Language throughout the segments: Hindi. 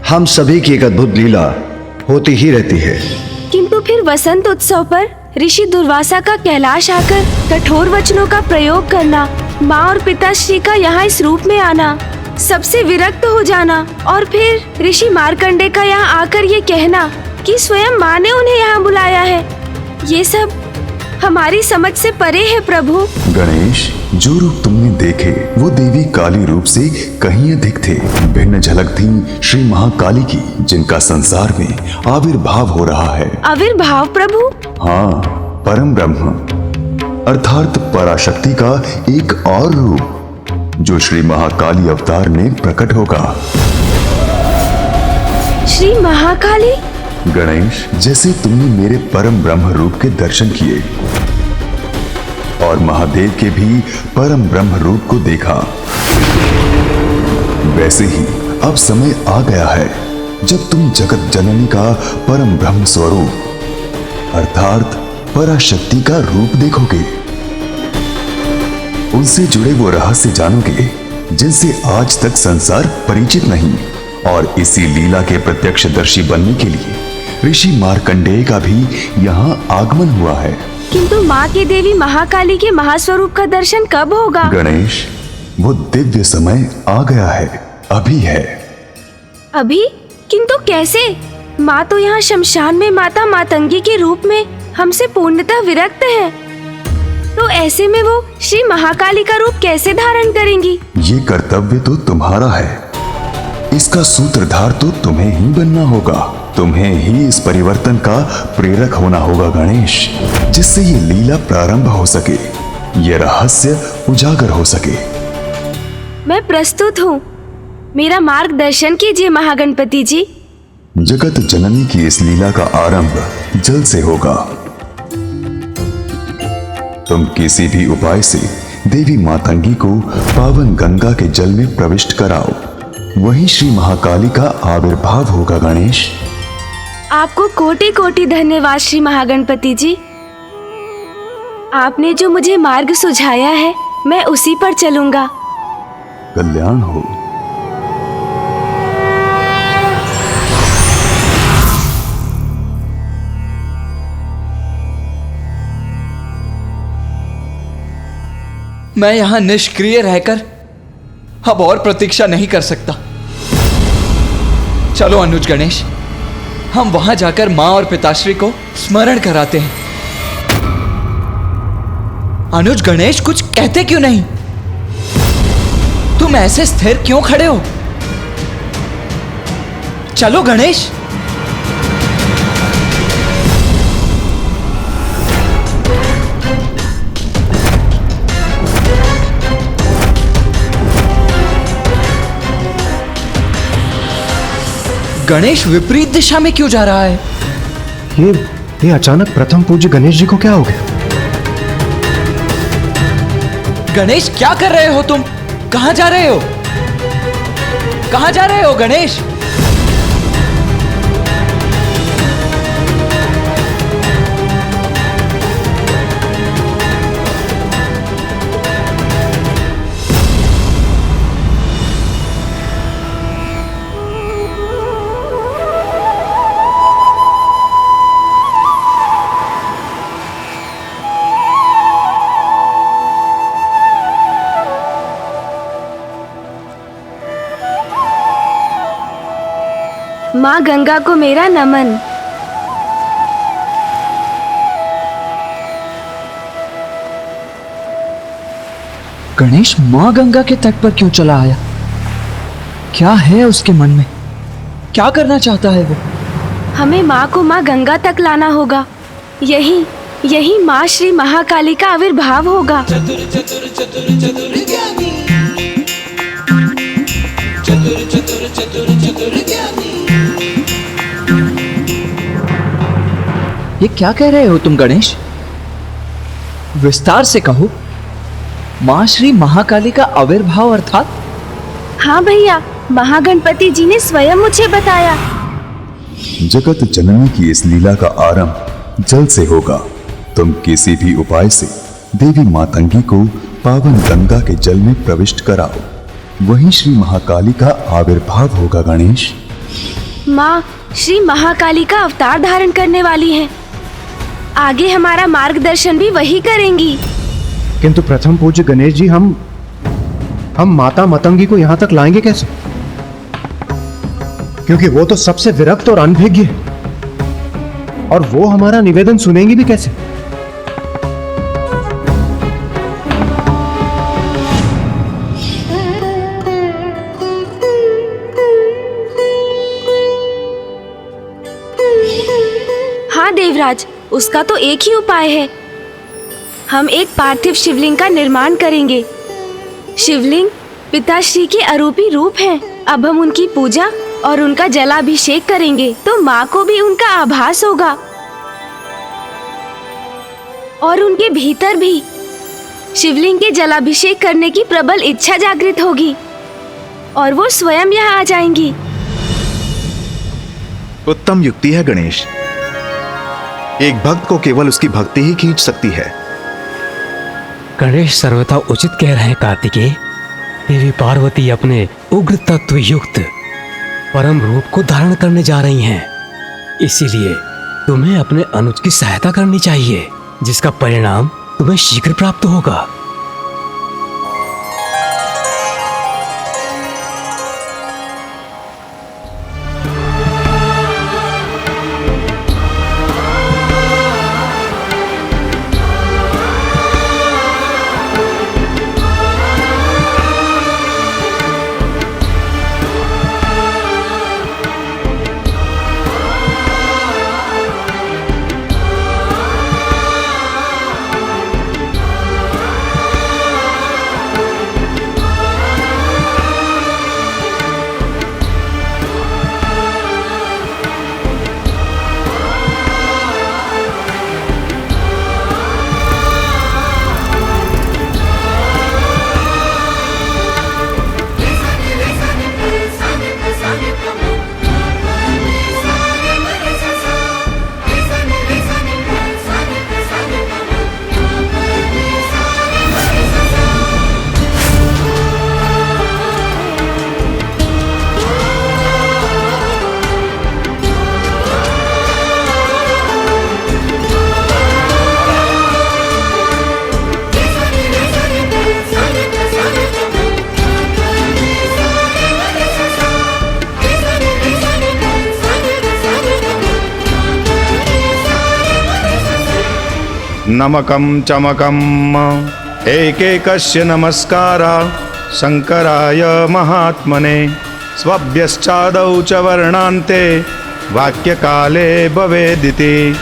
हम सभी की एक अद्भुत लीला होती ही रहती है। किंतु फिर वसंत उत्सव पर ऋषि दुर्वासा का कैलाश आकर कठोर वचनों का प्रयोग करना, माँ और पिताश्री का यहाँ इस रूप में आना, सबसे विरक्त हो जाना और फिर ऋषि मार्कंडे का यहाँ आकर ये कहना कि स्वयं माँ ने उन्हें यहाँ बुलाया है, ये सब हमारी समझ से परे है प्रभु। गणेश, जो रूप तुमने देखे वो देवी काली रूप से कहीं अधिक थे। भिन्न झलक थी श्री महाकाली की, जिनका संसार में आविर्भाव हो रहा है। आविर्भाव प्रभु? हाँ, परम ब्रह्म अर्थात पराशक्ति का एक और रूप जो श्री महाकाली अवतार में प्रकट होगा। श्री महाकाली? गणेश, जैसे तुमने मेरे परम ब्रह्म रूप के दर्शन किए और महादेव के भी परम ब्रह्म रूप को देखा, वैसे ही अब समय आ गया है जब तुम जगत जननी का परम ब्रह्म स्वरूप अर्थात पराशक्ति का रूप देखोगे। उनसे जुड़े वो रहस्य जानोगे जिनसे आज तक संसार परिचित नहीं, और इसी लीला के प्रत्यक्षदर्शी बनने के लिए ऋषि मार्कंडेय का भी यहाँ आगमन हुआ है। किंतु माँ की देवी महाकाली के महास्वरूप का दर्शन कब होगा? गणेश, वो दिव्य समय आ गया है, अभी है। अभी? किंतु कैसे? माँ तो यहाँ शमशान में माता मातंगी के रूप में हमसे पूर्णतः विरक्त है, तो ऐसे में वो श्री महाकाली का रूप कैसे धारण करेंगी? ये कर्तव्य तो तुम्हारा है, इसका सूत्रधार तो तुम्हें ही बनना होगा। तुम्हें ही इस परिवर्तन का प्रेरक होना होगा गणेश, जिससे ये लीला प्रारंभ हो सके, ये रहस्य उजागर हो सके। मैं प्रस्तुत हूँ, मेरा मार्गदर्शन कीजिए महागणपति जी। जगत जननी की इस लीला का आरंभ जल से होगा। तुम किसी भी उपाय से देवी मातंगी को पावन गंगा के जल में प्रविष्ट कराओ, वहीं श्री महाकाली का आविर्भाव होगा गणेश। आपको कोटि कोटि धन्यवाद श्री महागणपति जी। आपने जो मुझे मार्ग सुझाया है मैं उसी पर चलूंगा। कल्याण हो। मैं यहाँ निष्क्रिय रहकर अब और प्रतीक्षा नहीं कर सकता। चलो अनुज गणेश, हम वहां जाकर माँ और पिताश्री को स्मरण कराते हैं। अनुज गणेश, कुछ कहते क्यों नहीं? तुम ऐसे स्थिर क्यों खड़े हो? चलो गणेश। गणेश विपरीत दिशा में क्यों जा रहा है? ये अचानक प्रथम पूज्य गणेश जी को क्या हो गया? गणेश, क्या कर रहे हो तुम? कहां जा रहे हो? कहां जा रहे हो गणेश? माँ गंगा को मेरा नमन। गणेश माँ गंगा के तट पर क्यों चला आया? क्या है उसके मन में? क्या करना चाहता है वो? हमें माँ को माँ गंगा तक लाना होगा। यही माँ श्री महाकाली का आविर्भाव होगा। चतुर चतुर चतुर चतुर ज्ञानी, चतुर चतुर चतुर चतुर ज्ञानी। ये क्या कह रहे हो तुम गणेश? विस्तार से कहो। माँ श्री महाकाली का आविर्भाव अर्थात? हाँ भैया, महागणपति जी ने स्वयं मुझे बताया। जगत जननी की इस लीला का आरंभ जल से होगा। तुम किसी भी उपाय से देवी मातंगी को पावन गंगा के जल में प्रविष्ट कराओ, वहीं श्री महाकाली का आविर्भाव होगा गणेश। माँ श्री महाकाली का अवतार धारण करने वाली हैं। आगे हमारा मार्गदर्शन भी वही करेंगी। किंतु प्रथम पूज्य गणेश जी, हम माता मतंगी को यहाँ तक लाएंगे कैसे? क्योंकि वो तो सबसे विरक्त और अनभिज्ञ है, और वो हमारा निवेदन सुनेंगी भी कैसे? हाँ देवराज, उसका तो एक ही उपाय है। हम एक पार्थिव शिवलिंग का निर्माण करेंगे। शिवलिंग पिताश्री के अरूपी रूप हैं। अब हम उनकी पूजा और उनका जलाभिषेक करेंगे तो माँ को भी उनका आभास होगा, और उनके भीतर भी शिवलिंग के जलाभिषेक करने की प्रबल इच्छा जागृत होगी और वो स्वयं यहाँ आ जाएंगी। उत्तम युक्ति है गणेश। एक भक्त को केवल उसकी भक्ति ही खींच सकती है। गणेश सर्वथा उचित कह रहे हैं कार्तिकेय। देवी पार्वती अपने उग्र तत्व युक्त परम रूप को धारण करने जा रही हैं। इसीलिए तुम्हें अपने अनुज की सहायता करनी चाहिए, जिसका परिणाम तुम्हें शीघ्र प्राप्त होगा। नमकं चमकम् एकैकस्य नमस्कारा शंकराय महात्मने स्वभ्यश्चादौ च वर्णान्ते वाक्यकाले भवेदिति।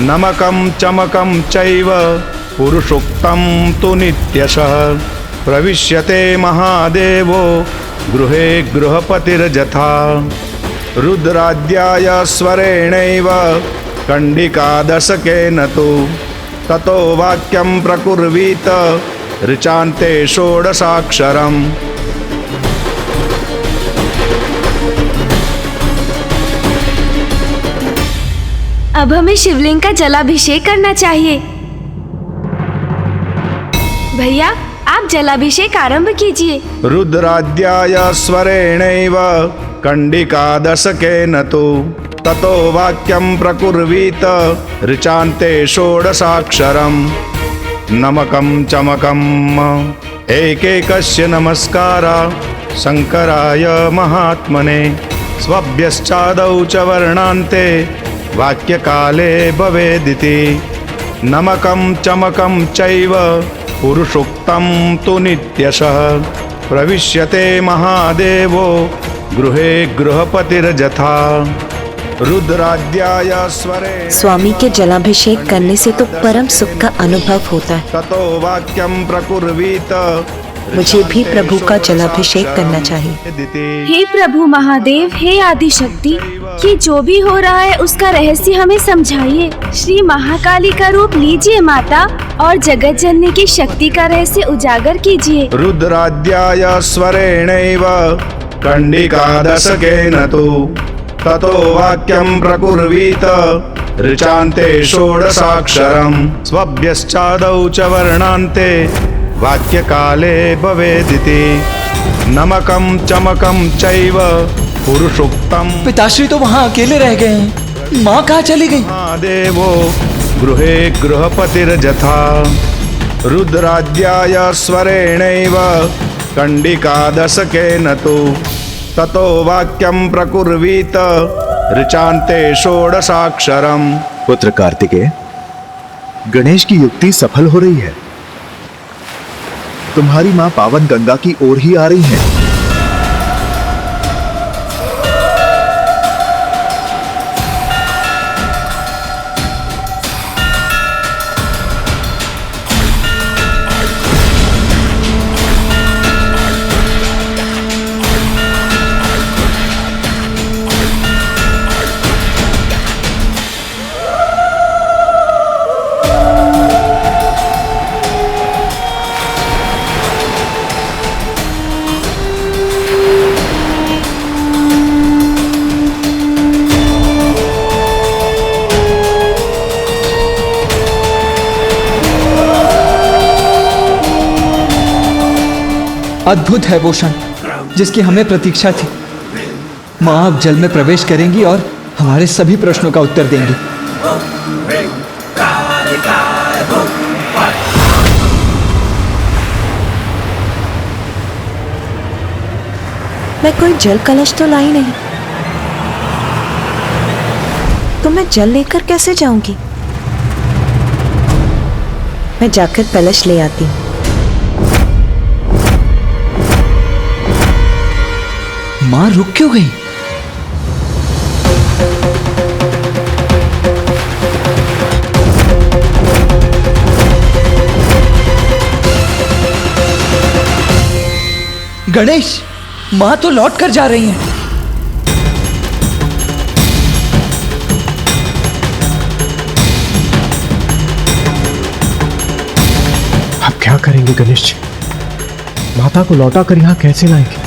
नमकं चमकं चैव पुरुषोक्तं तु नित्यशः प्रविश्यते महादेवो गृहे गृहपतिर्यथा। रुद्राद्याय स्वरेणैव कंडिकादशकेन तु ततो वाक्यं प्रकुर्वीत ऋचान्ते षोडशाक्षरम्। अब हमें शिवलिंग का जलाभिषेक करना चाहिए। भैया, आप जलाभिषेक आरंभ कीजिए। रुद्राद्याय स्वरेणैव कंडिकादशकेन तु ततो वाक्यं प्रकुर्वीत ऋचान्ते षोडशाक्षरम्। नमकं चमकम् एकैकस्य नमस्कारा शंकराय महात्मने स्वभ्यश्चादौ च वर्णान्ते वाक्यकाले भवेदिति। नमकं चमकं चैव पुरुषोक्तं तु नित्यशः प्रविश्यते महादेवो गृहे गृहपतिर्यथा। रुद्राद्याय स्वरे। स्वामी के जलाभिषेक करने से तो परम सुख का अनुभव होता है। ततो वाक्यं प्रकुर्वीत। मुझे भी प्रभु का जलाभिषेक करना चाहिए। हे प्रभु महादेव, हे आदिशक्ति, ये जो भी हो रहा है उसका रहस्य हमें समझाइए। श्री महाकाली का रूप लीजिए माता, और जगत जननी की शक्ति का रहस्य उजागर कीजिए। रुद्राद्याय स्वरेणैव कंडिकादशकेन तु ततो वाक्यं प्रकुर्वीत ऋचान्ते षोडशाक्षरम्। स्वभ्यश्चादौ च वर्णान्ते वाक्यकाले भवेदिति। नमकं चमकं चैव पुरुषोक्तम पिताश्री तो वहाँ अकेले रह गए हैं, माँ कहाँ चली गई? देवो गृहे गृहपतिर्जथा रुद्राद्याय स्वरेणैव कंडिकादशकेन तु ततो वाक्यं प्रकुर्वीत ऋचान्ते षोडशाक्षरम्। पुत्र कार्तिकेय, गणेश की युक्ति सफल हो रही है। तुम्हारी मां पावन गंगा की ओर ही आ रही है। अद्भुत है वो क्षण जिसकी हमें प्रतीक्षा थी। माँ अब जल में प्रवेश करेंगी और हमारे सभी प्रश्नों का उत्तर देंगी। मैं कोई जल कलश तो लाई नहीं, तो मैं जल लेकर कैसे जाऊंगी? मैं जाकर कलश ले आती हूँ। माँ रुक क्यों गई? गणेश, माँ तो लौट कर जा रही हैं। अब क्या करेंगे गणेश जी? माता को लौटा कर यहाँ कैसे लाएंगे?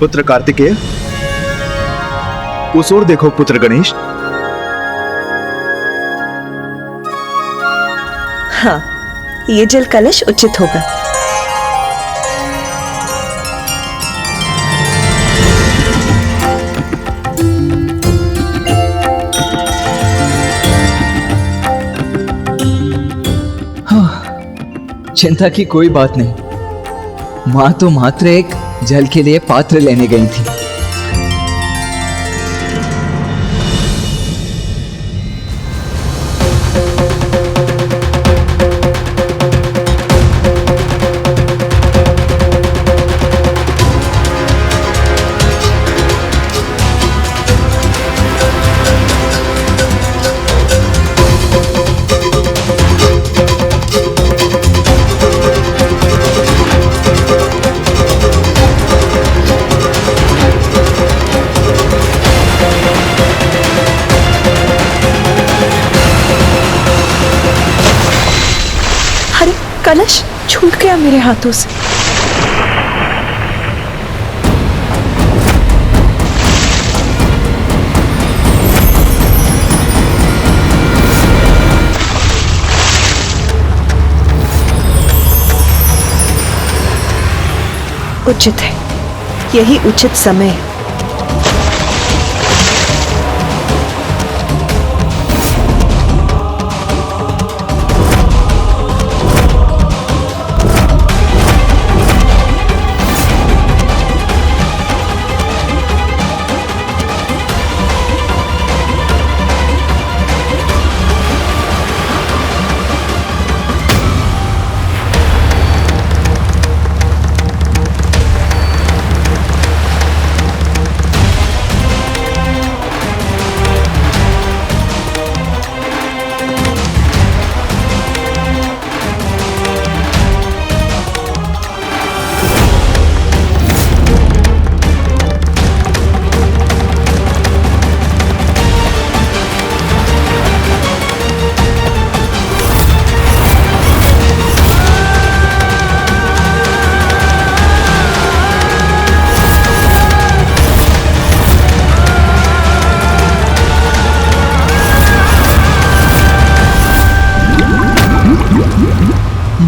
पुत्र कार्तिकेय, उस ओर देखो पुत्र गणेश। हाँ, ये जल कलश उचित होगा। चिंता की कोई बात नहीं। माँ तो मात्र एक जल के लिए पात्र लेने गई थी। कलश छूट गया मेरे हाथों से। उचित है, यही उचित समय है।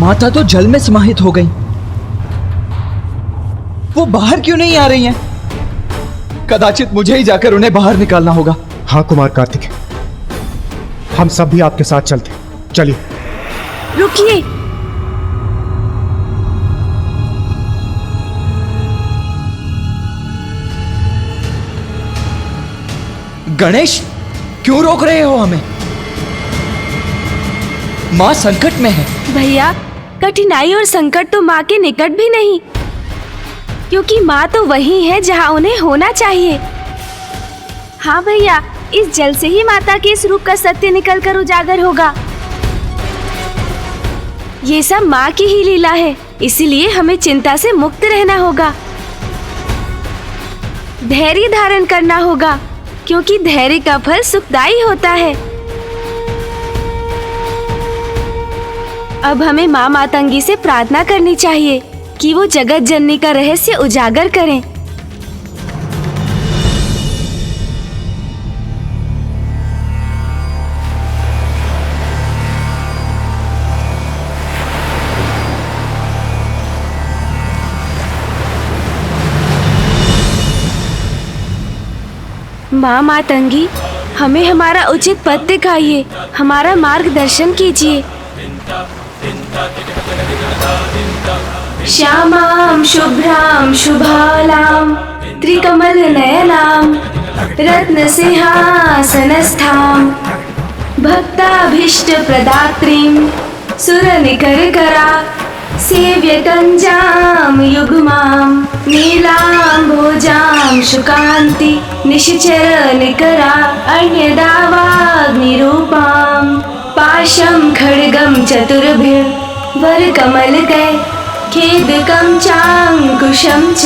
माता तो जल में समाहित हो गई। वो बाहर क्यों नहीं आ रही हैं? कदाचित मुझे ही जाकर उन्हें बाहर निकालना होगा। हाँ कुमार कार्तिक, हम सब भी आपके साथ चलते हैं। चलिए। रुकिए। गणेश, क्यों रोक रहे हो हमें? माँ संकट में है। भैया, कठिनाई और संकट तो माँ के निकट भी नहीं, क्योंकि माँ तो वही है जहाँ उन्हें होना चाहिए। हाँ भैया, इस जल से ही माता के इस रूप का सत्य निकलकर उजागर होगा। ये सब माँ की ही लीला है, इसीलिए हमें चिंता से मुक्त रहना होगा। धैर्य धारण करना होगा, क्योंकि धैर्य का फल सुखदायी होता है। अब हमें माँ मातंगी से प्रार्थना करनी चाहिए कि वो जगत जननी का रहस्य उजागर करें। माँ मातंगी, हमें हमारा उचित पथ दिखाइए, हमारा मार्गदर्शन कीजिए। श्यामां शुभ्रां शुभालां त्रिकमल नयनां रत्नसिंहासनस्थां भक्ताभीष्ट प्रदात्रीं सुरनिकरकरा सेव्यकञ्जां युग्मां नीलाम्भोजां शुकान्ति निशिचर निकरा अन्यदावाग्निरूपां पाशं खड्गं चतुर्भिः वरकमलकै खेदकं चाङ्कुशं च।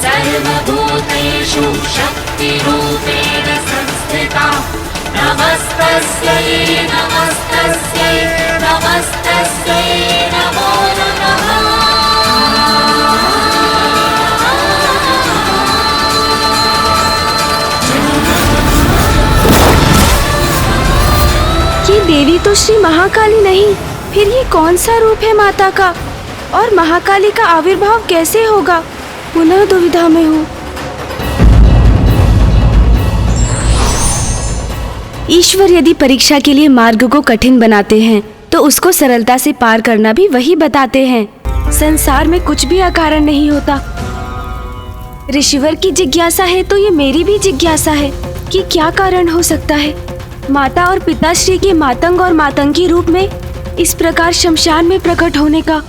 सर्वभूतेषु शक्तिरूपेण संस्थिता नमस्तस्यै नमस्तस्यै नमस्तस्यै नमो नमः। ये देवी तो श्री महाकाली नहीं, फिर ये कौन सा रूप है माता का? और महाकाली का आविर्भाव कैसे होगा? पुनः दुविधा में हूँ। ईश्वर यदि परीक्षा के लिए मार्ग को कठिन बनाते हैं तो उसको सरलता से पार करना भी वही बताते हैं। संसार में कुछ भी अकारण नहीं होता। ऋषिवर की जिज्ञासा है तो ये मेरी भी जिज्ञासा है कि क्या कारण हो सकता है माता और पिताश्री के मातंग और मातंगी रूप में इस प्रकार शमशान में प्रकट होने का।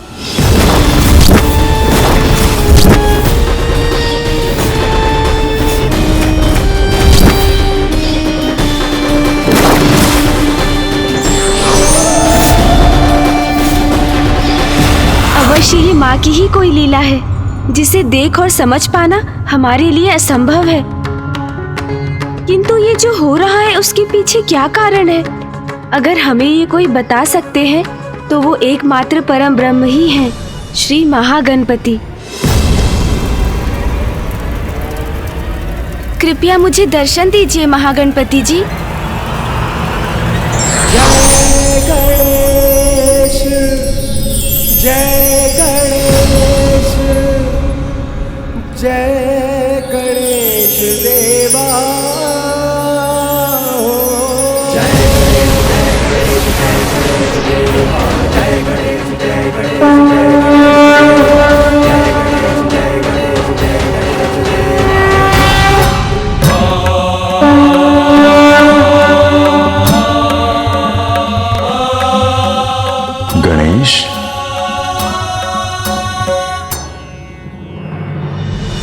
अवश्य ही माँ की ही कोई लीला है जिसे देख और समझ पाना हमारे लिए असंभव है। किंतु ये जो हो रहा है उसके पीछे क्या कारण है? अगर हमें ये कोई बता सकते हैं तो वो एकमात्र परम ब्रह्म ही हैं, श्री महागणपति। कृपया मुझे दर्शन दीजिए महागणपति जी। गणेश,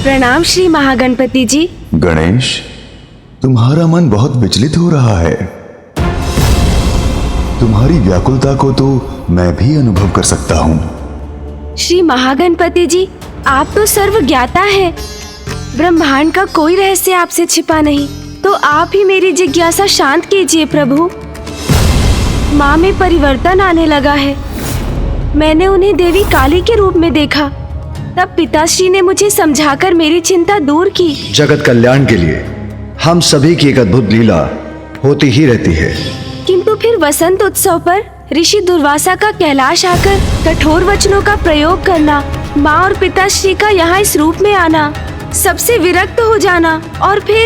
प्रणाम श्री महागणपति जी। गणेश, तुम्हारा मन बहुत विचलित हो रहा है। तुम्हारी व्याकुलता को तो मैं भी अनुभव कर सकता हूँ। श्री महागणपति जी, आप तो सर्व ज्ञाता हैं। ब्रह्मांड का कोई रहस्य आपसे छिपा नहीं, तो आप ही मेरी जिज्ञासा शांत कीजिए प्रभु। माँ में परिवर्तन आने लगा है। मैंने उन्हें देवी काली के रूप में देखा। तब पिताश्री ने मुझे समझाकर मेरी चिंता दूर की। जगत कल्याण के लिए हम सभी की एक अद्भुत लीला होती ही रहती है। किंतु फिर वसंत उत्सव पर ऋषि दुर्वासा का कैलाश आकर कठोर वचनों का प्रयोग करना, माँ और पिताश्री का यहाँ इस रूप में आना, सबसे विरक्त हो जाना और फिर